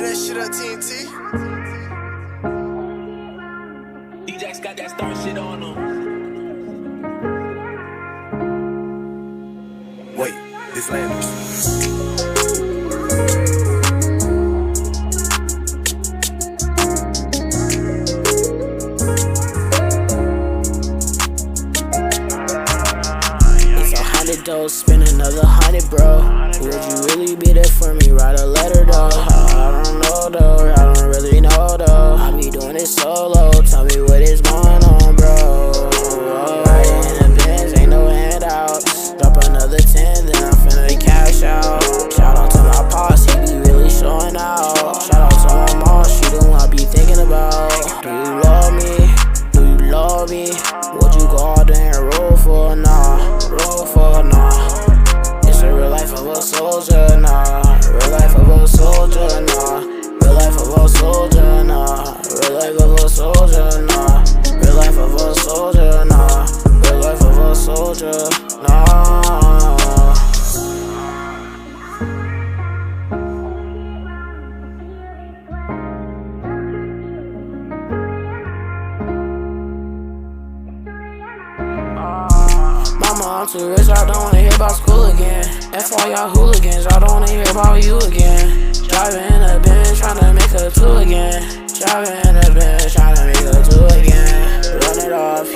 that shit up, TNT. DJ's got that star shit on him. Wait, this Landers. Spend another 100, bro. Would you really be there for me? Write a letter, though. I don't know, though. I don't really know, though. I be doing it solo. Tell me what is going on, bro. Right in the bins, ain't no handouts. Drop another 10, then I'm finna cash out. Shout out to my posse, he be really showing out. Shout out to my mom, she the one I be thinking about. Do you love me? Do you love me? Would you go out there and roll for? Nah, roll for nah. It's a real life of a soldier, nah. Real life of a soldier, nah. Real life of a soldier, nah. Real life of a soldier, nah. Real life of a soldier, nah. Real life of a soldier, nah. Mama, I'm too rich, I don't wanna hear about school again. F all y'all hooligans, I don't wanna hear about you again. Driving in a Benz, tryna make a two again. Driving in a Benz, tryna make a two again. Run it off,